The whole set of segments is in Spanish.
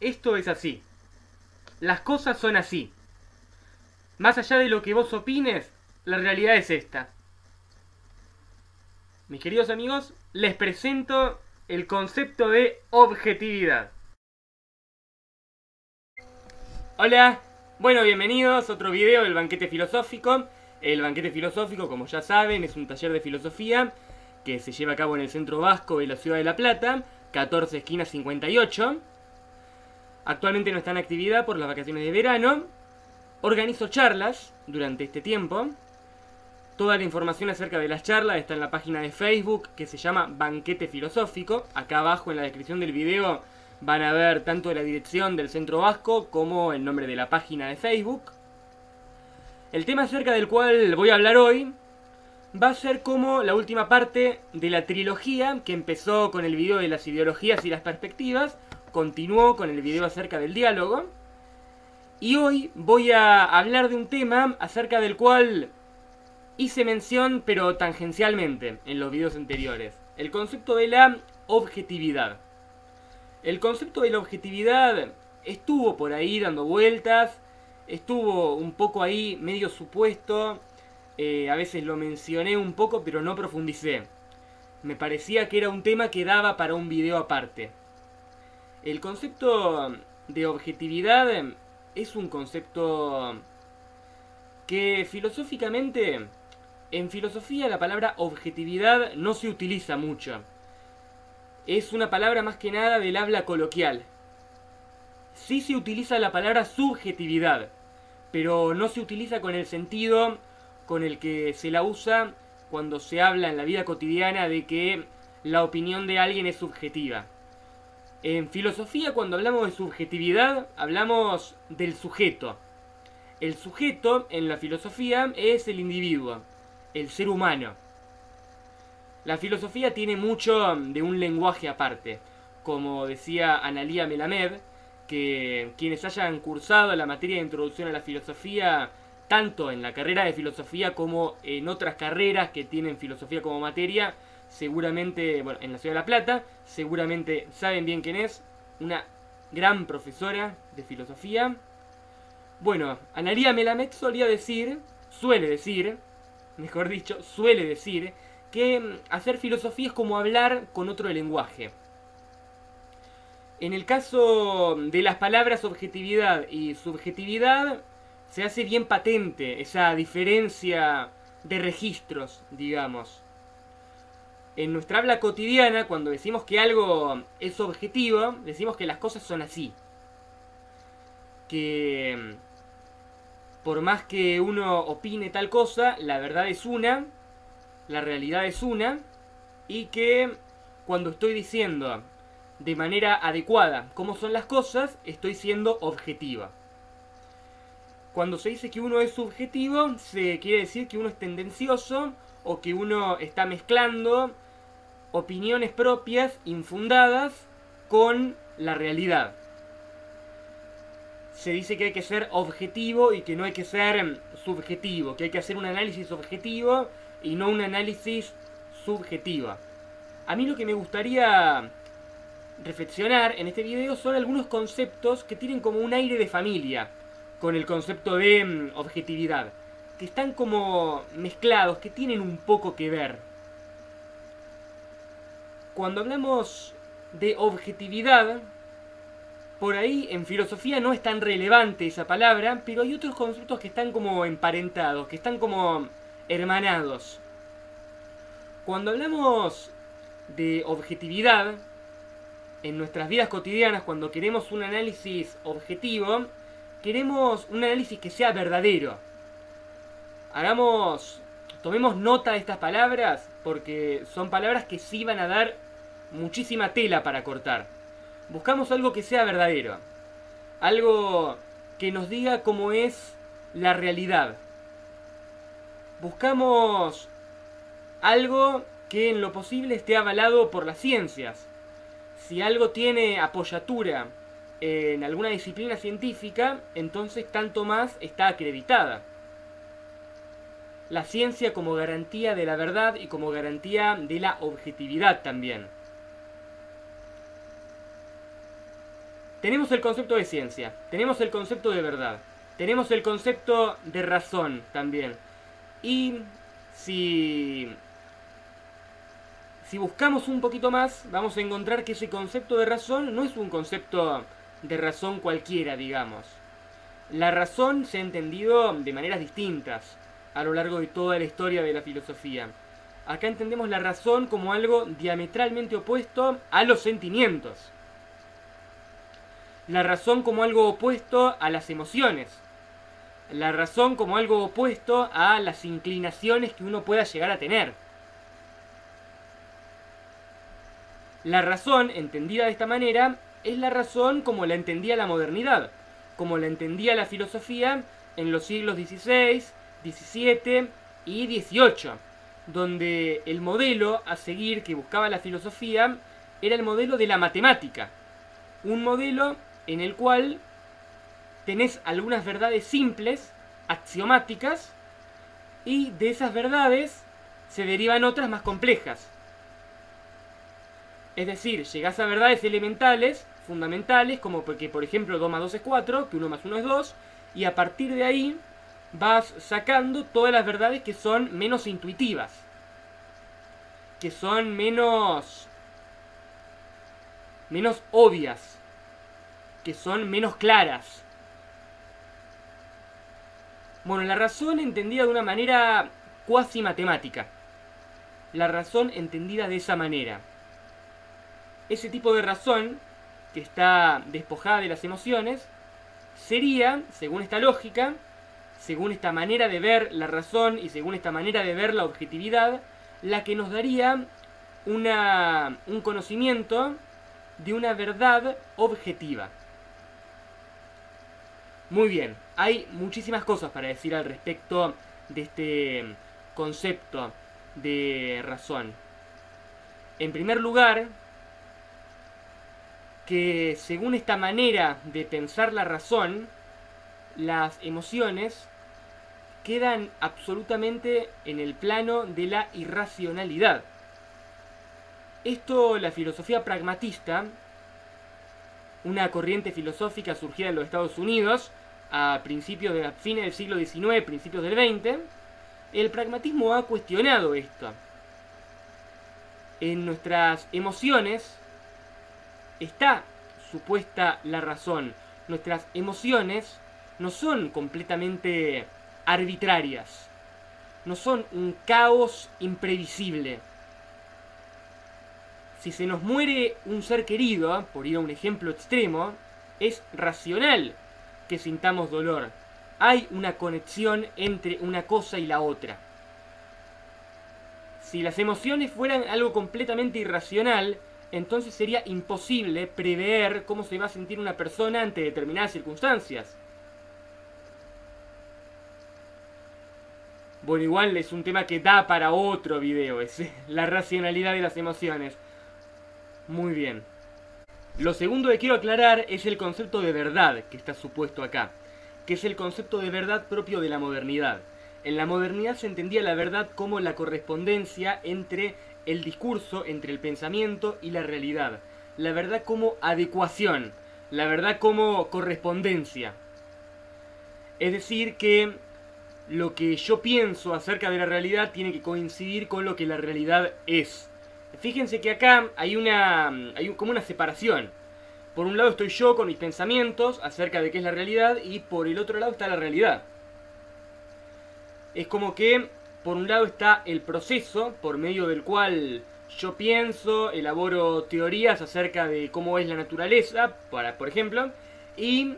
Esto es así. Las cosas son así. Más allá de lo que vos opines, la realidad es esta. Mis queridos amigos, les presento el concepto de objetividad. Hola, bueno, bienvenidos a otro video del Banquete Filosófico. El Banquete Filosófico, como ya saben, es un taller de filosofía que se lleva a cabo en el Centro Vasco de la Ciudad de La Plata, 14 esquina 58. Actualmente no está en actividad por las vacaciones de verano. Organizo charlas durante este tiempo. Toda la información acerca de las charlas está en la página de Facebook que se llama Banquete Filosófico. Acá abajo en la descripción del video van a ver tanto la dirección del Centro Vasco como el nombre de la página de Facebook. El tema acerca del cual voy a hablar hoy va a ser como la última parte de la trilogía que empezó con el video de las ideologías y las perspectivas, continuó con el video acerca del diálogo, y hoy voy a hablar de un tema acerca del cual hice mención pero tangencialmente en los videos anteriores: el concepto de la objetividad. El concepto de la objetividad estuvo por ahí dando vueltas, estuvo un poco ahí medio supuesto, a veces lo mencioné un poco pero no profundicé. Me parecía que era un tema que daba para un video aparte. El concepto de objetividad es un concepto que filosóficamente, en filosofía la palabra objetividad no se utiliza mucho. Es una palabra más que nada del habla coloquial. Sí se utiliza la palabra subjetividad, pero no se utiliza con el sentido con el que se la usa cuando se habla en la vida cotidiana de que la opinión de alguien es subjetiva. En filosofía, cuando hablamos de subjetividad, hablamos del sujeto. El sujeto en la filosofía es el individuo, el ser humano. La filosofía tiene mucho de un lenguaje aparte. Como decía Analía Melamed, que quienes hayan cursado la materia de introducción a la filosofía, tanto en la carrera de filosofía como en otras carreras que tienen filosofía como materia, seguramente, bueno, en la Ciudad de La Plata, seguramente saben bien quién es, una gran profesora de filosofía. Bueno, Analía Melamed suele decir, que hacer filosofía es como hablar con otro lenguaje. En el caso de las palabras objetividad y subjetividad, se hace bien patente esa diferencia de registros, digamos. En nuestra habla cotidiana, cuando decimos que algo es objetivo, decimos que las cosas son así. Que por más que uno opine tal cosa, la verdad es una, la realidad es una, y que cuando estoy diciendo de manera adecuada cómo son las cosas, estoy siendo objetiva. Cuando se dice que uno es subjetivo, se quiere decir que uno es tendencioso o que uno está mezclando opiniones propias infundadas con la realidad. Se dice que hay que ser objetivo y que no hay que ser subjetivo, que hay que hacer un análisis objetivo y no un análisis subjetivo. A mí lo que me gustaría reflexionar en este video son algunos conceptos que tienen como un aire de familia con el concepto de objetividad, que están como mezclados, que tienen un poco que ver. Cuando hablamos de objetividad, por ahí en filosofía no es tan relevante esa palabra, pero hay otros conceptos que están como emparentados, que están como hermanados. Cuando hablamos de objetividad, en nuestras vidas cotidianas, cuando queremos un análisis objetivo, queremos un análisis que sea verdadero. Tomemos nota de estas palabras, porque son palabras que sí van a dar muchísima tela para cortar. Buscamos algo que sea verdadero, algo que nos diga cómo es la realidad. Buscamos algo que en lo posible esté avalado por las ciencias. Si algo tiene apoyatura en alguna disciplina científica, entonces tanto más está acreditada. La ciencia como garantía de la verdad y como garantía de la objetividad también. tenemos el concepto de ciencia, tenemos el concepto de verdad, tenemos el concepto de razón también. Y si buscamos un poquito más, vamos a encontrar que ese concepto de razón no es un concepto de razón cualquiera, digamos. La razón se ha entendido de maneras distintas a lo largo de toda la historia de la filosofía. Acá entendemos la razón como algo diametralmente opuesto a los sentimientos. La razón como algo opuesto a las emociones. La razón como algo opuesto a las inclinaciones que uno pueda llegar a tener. La razón, entendida de esta manera, es la razón como la entendía la modernidad, como la entendía la filosofía en los siglos XVI, XVII y XVIII, donde el modelo a seguir que buscaba la filosofía era el modelo de la matemática. Un modelo en el cual tenés algunas verdades simples, axiomáticas, y de esas verdades se derivan otras más complejas. Es decir, llegás a verdades elementales, fundamentales, como que por ejemplo 2 más 2 es 4, que 1 más 1 es 2, y a partir de ahí vas sacando todas las verdades que son menos intuitivas, que son menos obvias, que son menos claras. Bueno, la razón entendida de una manera cuasi matemática. La razón entendida de esa manera. Ese tipo de razón, que está despojada de las emociones, sería, según esta lógica, según esta manera de ver la razón y según esta manera de ver la objetividad, la que nos daría un conocimiento de una verdad objetiva. Muy bien, hay muchísimas cosas para decir al respecto de este concepto de razón. En primer lugar, que según esta manera de pensar la razón, las emociones quedan absolutamente en el plano de la irracionalidad. Esto la filosofía pragmatista, una corriente filosófica surgida en los Estados Unidos a fines del siglo XIX, principios del XX, el pragmatismo ha cuestionado esto. En nuestras emociones está supuesta la razón. Nuestras emociones no son completamente arbitrarias, no son un caos imprevisible. Si se nos muere un ser querido, por ir a un ejemplo extremo, es racional que sintamos dolor. Hay una conexión entre una cosa y la otra. Si las emociones fueran algo completamente irracional, entonces sería imposible prever cómo se va a sentir una persona ante determinadas circunstancias. Bueno, igual es un tema que da para otro video, es la racionalidad de las emociones. Muy bien. Lo segundo que quiero aclarar es el concepto de verdad que está supuesto acá, que es el concepto de verdad propio de la modernidad. En la modernidad se entendía la verdad como la correspondencia entre el discurso, entre el pensamiento y la realidad. La verdad como adecuación, la verdad como correspondencia. Es decir, que lo que yo pienso acerca de la realidad tiene que coincidir con lo que la realidad es. Fíjense que acá hay como una separación. Por un lado estoy yo con mis pensamientos acerca de qué es la realidad y por el otro lado está la realidad. Es como que por un lado está el proceso por medio del cual yo pienso, elaboro teorías acerca de cómo es la naturaleza, por ejemplo, y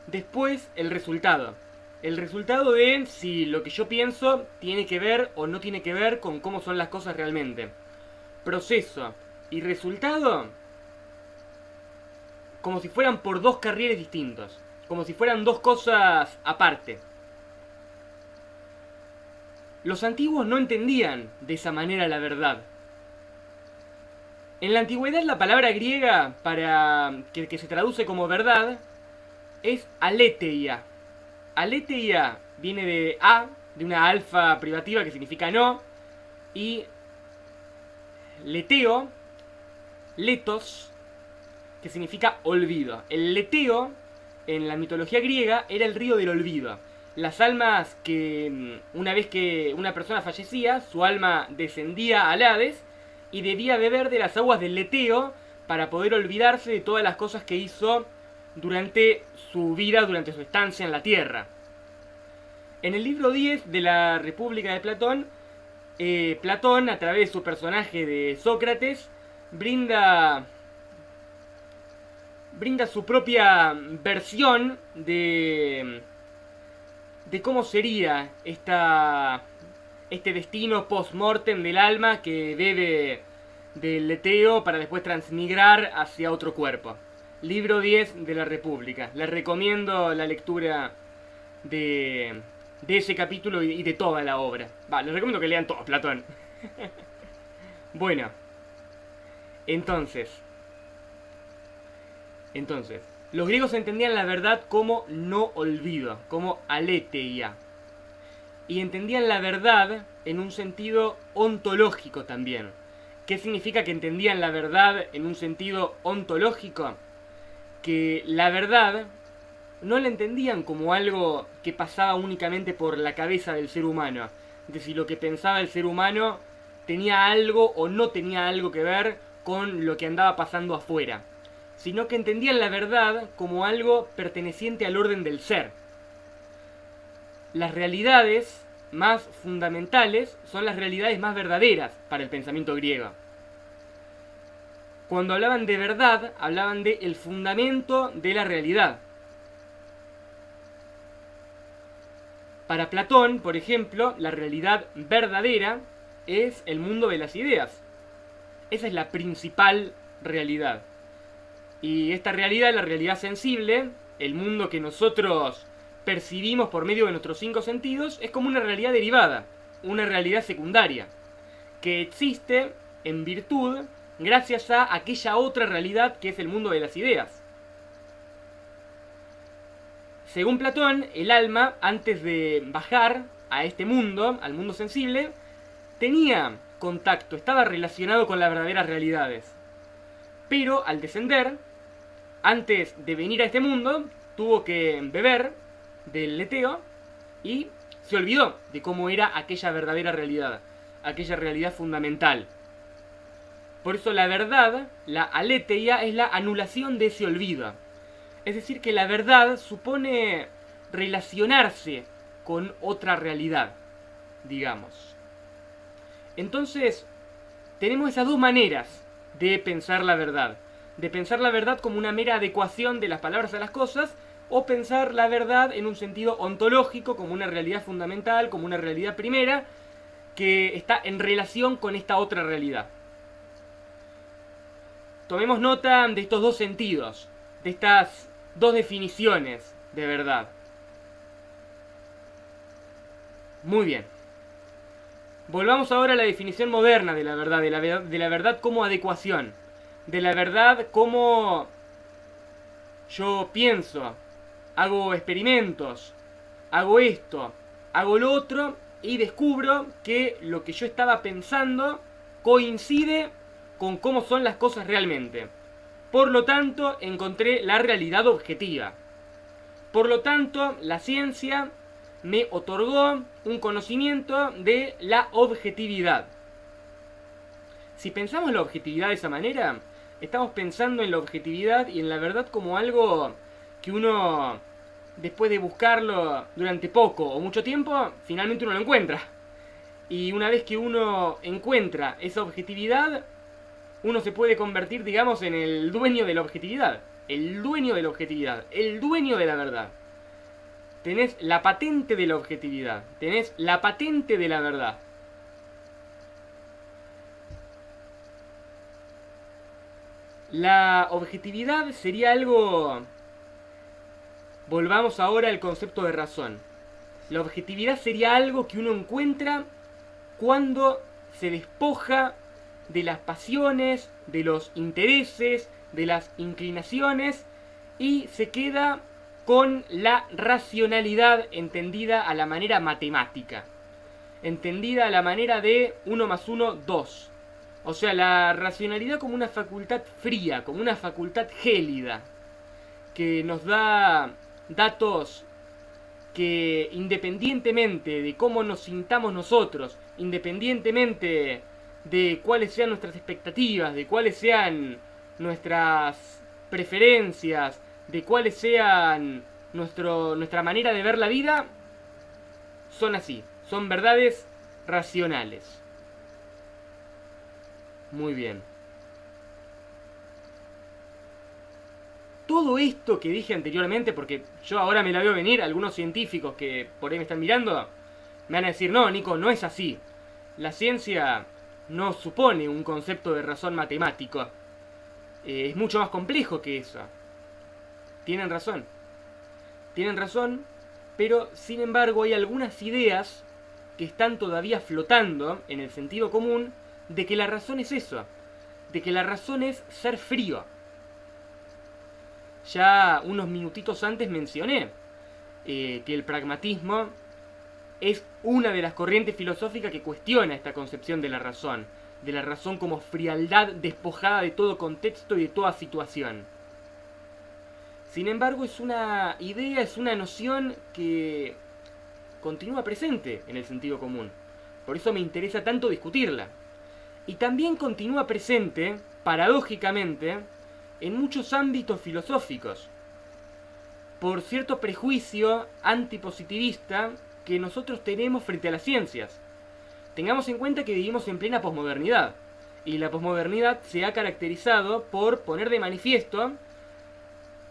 después el resultado. El resultado de si lo que yo pienso tiene que ver o no tiene que ver con cómo son las cosas realmente. Proceso y resultado como si fueran por dos carriles distintos, como si fueran dos cosas aparte. Los antiguos no entendían de esa manera la verdad. En la antigüedad la palabra griega para que se traduce como verdad es aletheia. Aletheia viene de a, de una alfa privativa que significa no, y leteo, letos, que significa olvido. El leteo, en la mitología griega, era el río del olvido. Las almas que, una vez que una persona fallecía, su alma descendía al Hades y debía beber de las aguas del leteo para poder olvidarse de todas las cosas que hizo durante su vida, durante su estancia en la Tierra. En el libro 10 de la República de Platón, Platón, a través de su personaje de Sócrates, brinda su propia versión de cómo sería este destino post-mortem del alma que bebe del leteo para después transmigrar hacia otro cuerpo. Libro 10 de la República. Les recomiendo la lectura de ese capítulo y de toda la obra. Les recomiendo que lean todo Platón. Bueno, entonces, los griegos entendían la verdad como no olvido, como aletheia. Y entendían la verdad en un sentido ontológico también. ¿Qué significa que entendían la verdad en un sentido ontológico? Que la verdad no la entendían como algo que pasaba únicamente por la cabeza del ser humano. De si lo que pensaba el ser humano tenía algo o no tenía algo que ver con lo que andaba pasando afuera. Sino que entendían la verdad como algo perteneciente al orden del ser. Las realidades más fundamentales son las realidades más verdaderas para el pensamiento griego. Cuando hablaban de verdad, hablaban de el fundamento de la realidad. Para Platón, por ejemplo, la realidad verdadera es el mundo de las ideas. Esa es la principal realidad. Y esta realidad, la realidad sensible, el mundo que nosotros percibimos por medio de nuestros 5 sentidos, es como una realidad derivada, una realidad secundaria, que existe en virtud gracias a aquella otra realidad que es el mundo de las ideas. Según Platón, el alma, antes de bajar a este mundo, al mundo sensible, tenía contacto, estaba relacionado con las verdaderas realidades. Pero al descender, antes de venir a este mundo, tuvo que beber del leteo y se olvidó de cómo era aquella verdadera realidad, aquella realidad fundamental. Por eso la verdad, la aletheia, es la anulación de ese olvido. Es decir, que la verdad supone relacionarse con otra realidad, digamos. Entonces, tenemos esas dos maneras de pensar la verdad. De pensar la verdad como una mera adecuación de las palabras a las cosas, o pensar la verdad en un sentido ontológico, como una realidad fundamental, como una realidad primera, que está en relación con esta otra realidad. Tomemos nota de estos dos sentidos, de estas dos definiciones de verdad. Muy bien. Volvamos ahora a la definición moderna de la verdad, de la verdad como adecuación, de la verdad como yo pienso, hago experimentos, hago esto, hago lo otro y descubro que lo que yo estaba pensando coincide con cómo son las cosas realmente. Por lo tanto, encontré la realidad objetiva. Por lo tanto, la ciencia me otorgó un conocimiento de la objetividad. Si pensamos la objetividad de esa manera, estamos pensando en la objetividad y en la verdad como algo que uno, después de buscarlo durante poco o mucho tiempo, finalmente uno lo encuentra. Y una vez que uno encuentra esa objetividad, uno se puede convertir, digamos, en el dueño de la objetividad. El dueño de la objetividad. El dueño de la verdad. Tenés la patente de la objetividad. Tenés la patente de la verdad. La objetividad sería algo... Volvamos ahora al concepto de razón. La objetividad sería algo que uno encuentra cuando se despoja de las pasiones, de los intereses, de las inclinaciones y se queda con la racionalidad entendida a la manera matemática, entendida a la manera de 1 más 1, 2. O sea, la racionalidad como una facultad fría, como una facultad gélida, que nos da datos que independientemente de cómo nos sintamos nosotros, independientemente de cuáles sean nuestras expectativas, de cuáles sean nuestras preferencias, de cuáles sean nuestra manera de ver la vida, son así, son verdades racionales. Muy bien. Todo esto que dije anteriormente, porque yo ahora me la veo venir, algunos científicos que por ahí me están mirando, me van a decir, no, Nico, no es así. La ciencia no supone un concepto de razón matemático. Es mucho más complejo que eso. Tienen razón. Tienen razón, pero sin embargo hay algunas ideas que están todavía flotando en el sentido común de que la razón es eso. De que la razón es ser frío. Ya unos minutitos antes mencioné que el pragmatismo es una de las corrientes filosóficas que cuestiona esta concepción de la razón como frialdad despojada de todo contexto y de toda situación. Sin embargo, es una idea, es una noción que continúa presente en el sentido común. Por eso me interesa tanto discutirla. Y también continúa presente, paradójicamente, en muchos ámbitos filosóficos, por cierto prejuicio antipositivista que nosotros tenemos frente a las ciencias. Tengamos en cuenta que vivimos en plena posmodernidad, y la posmodernidad se ha caracterizado por poner de manifiesto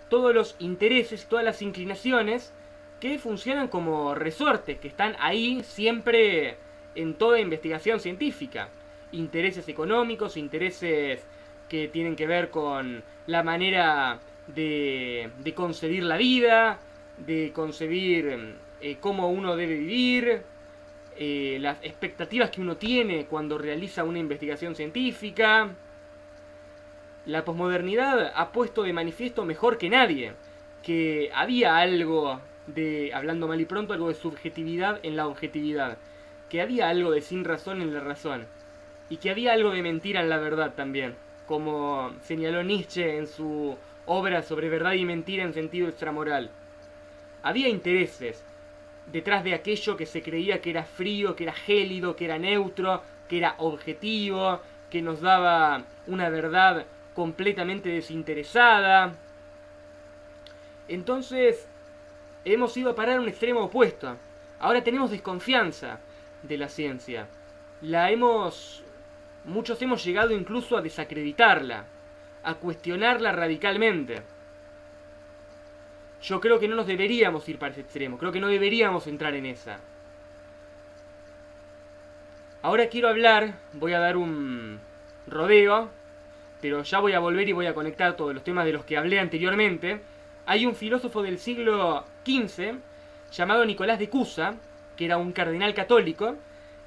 todos los intereses, todas las inclinaciones que funcionan como resortes, que están ahí siempre en toda investigación científica. Intereses económicos, intereses que tienen que ver con la manera de concebir la vida, de concebir cómo uno debe vivir, las expectativas que uno tiene cuando realiza una investigación científica. La posmodernidad ha puesto de manifiesto mejor que nadie que había algo de, hablando mal y pronto, algo de subjetividad en la objetividad, que había algo de sin razón en la razón, y que había algo de mentira en la verdad también, como señaló Nietzsche en su obra sobre verdad y mentira en sentido extramoral. Había intereses detrás de aquello que se creía que era frío, que era gélido, que era neutro, que era objetivo, que nos daba una verdad completamente desinteresada. Entonces, hemos ido a parar a un extremo opuesto. Ahora tenemos desconfianza de la ciencia. Muchos hemos llegado incluso a desacreditarla, a cuestionarla radicalmente. Yo creo que no nos deberíamos ir para ese extremo, creo que no deberíamos entrar en esa. Ahora quiero hablar, voy a dar un rodeo, pero ya voy a volver y voy a conectar todos los temas de los que hablé anteriormente. Hay un filósofo del siglo XV llamado Nicolás de Cusa, que era un cardenal católico,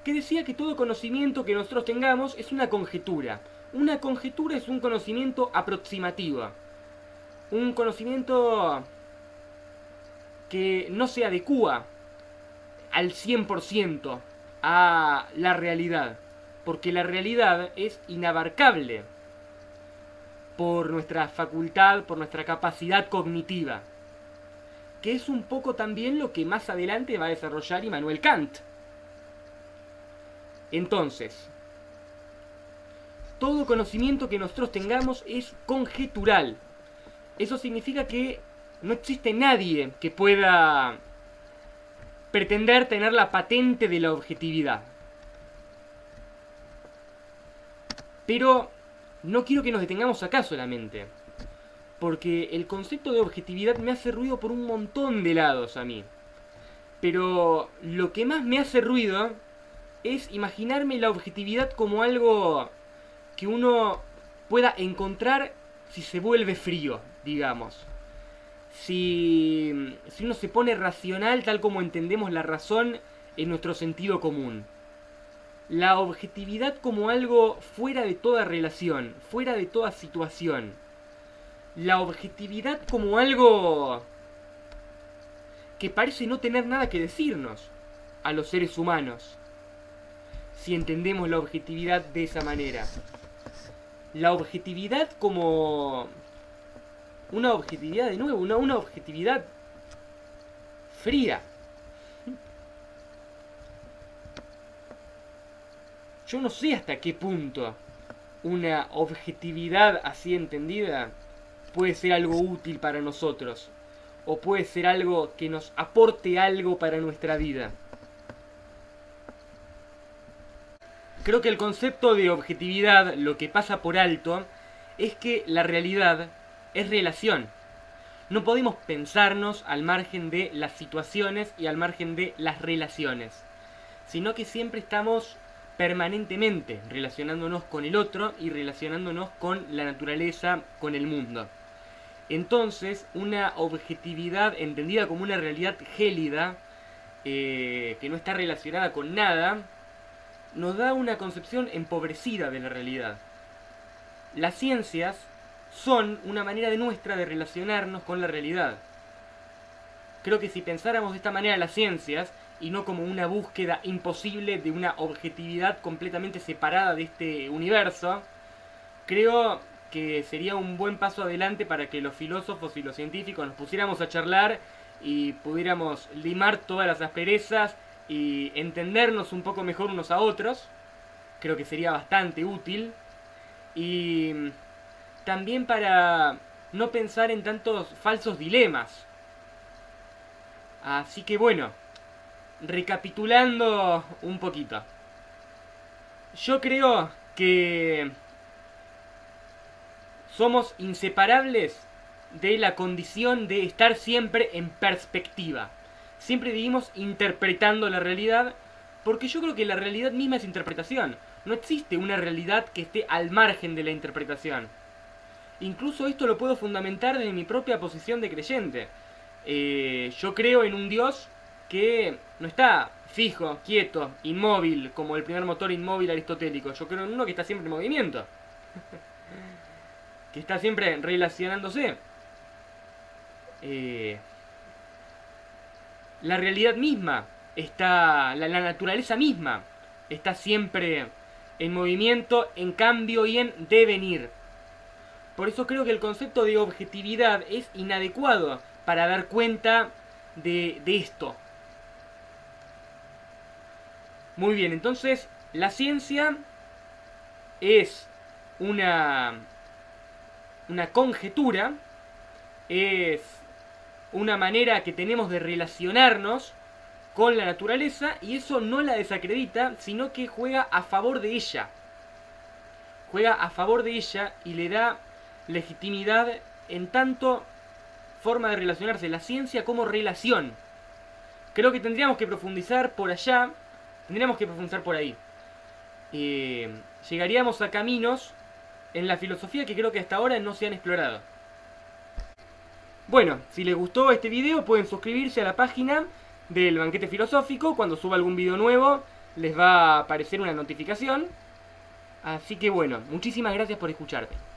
que decía que todo conocimiento que nosotros tengamos es una conjetura. Una conjetura es un conocimiento aproximativo. Un conocimiento que no se adecúa al 100% a la realidad. Porque la realidad es inabarcable por nuestra facultad, por nuestra capacidad cognitiva. Que es un poco también lo que más adelante va a desarrollar Immanuel Kant. Entonces, todo conocimiento que nosotros tengamos es conjetural. Eso significa que no existe nadie que pueda pretender tener la patente de la objetividad. Pero no quiero que nos detengamos acá solamente, porque el concepto de objetividad me hace ruido por un montón de lados a mí. Pero lo que más me hace ruido es imaginarme la objetividad como algo que uno pueda encontrar si se vuelve frío, digamos. Si uno se pone racional tal como entendemos la razón en nuestro sentido común. La objetividad como algo fuera de toda relación, fuera de toda situación. La objetividad como algo que parece no tener nada que decirnos a los seres humanos, si entendemos la objetividad de esa manera. la objetividad como una objetividad de nuevo, una objetividad fría. Yo no sé hasta qué punto una objetividad así entendida puede ser algo útil para nosotros, o puede ser algo que nos aporte algo para nuestra vida. Creo que el concepto de objetividad lo que pasa por alto es que la realidad es relación. No podemos pensarnos al margen de las situaciones y al margen de las relaciones, sino que siempre estamos permanentemente relacionándonos con el otro y relacionándonos con la naturaleza, con el mundo. Entonces, una objetividad entendida como una realidad gélida, que no está relacionada con nada, nos da una concepción empobrecida de la realidad. Las ciencias son una manera nuestra de relacionarnos con la realidad. Creo que si pensáramos de esta manera las ciencias, y no como una búsqueda imposible de una objetividad completamente separada de este universo, creo que sería un buen paso adelante para que los filósofos y los científicos nos pusiéramos a charlar y pudiéramos limar todas las asperezas y entendernos un poco mejor unos a otros. Creo que sería bastante útil. Y también para no pensar en tantos falsos dilemas. Así que bueno, recapitulando un poquito. Yo creo que somos inseparables de la condición de estar siempre en perspectiva. Siempre vivimos interpretando la realidad, porque yo creo que la realidad misma es interpretación. No existe una realidad que esté al margen de la interpretación. Incluso esto lo puedo fundamentar desde mi propia posición de creyente. Yo creo en un Dios que no está fijo, quieto, inmóvil, como el primer motor inmóvil aristotélico. Yo creo en uno que está siempre en movimiento. Que está siempre relacionándose. La realidad misma está, la naturaleza misma está siempre en movimiento, en cambio y en devenir. Por eso creo que el concepto de objetividad es inadecuado para dar cuenta de esto. Muy bien, entonces la ciencia es una conjetura, es una manera que tenemos de relacionarnos con la naturaleza, y eso no la desacredita, sino que juega a favor de ella. Juega a favor de ella y le da legitimidad en tanto forma de relacionarse la ciencia como relación. Creo que tendríamos que profundizar por allá, tendríamos que profundizar por ahí. Llegaríamos a caminos en la filosofía que creo que hasta ahora no se han explorado. Bueno, si les gustó este video pueden suscribirse a la página del Banquete Filosófico. Cuando suba algún video nuevo les va a aparecer una notificación. Así que bueno, muchísimas gracias por escucharme.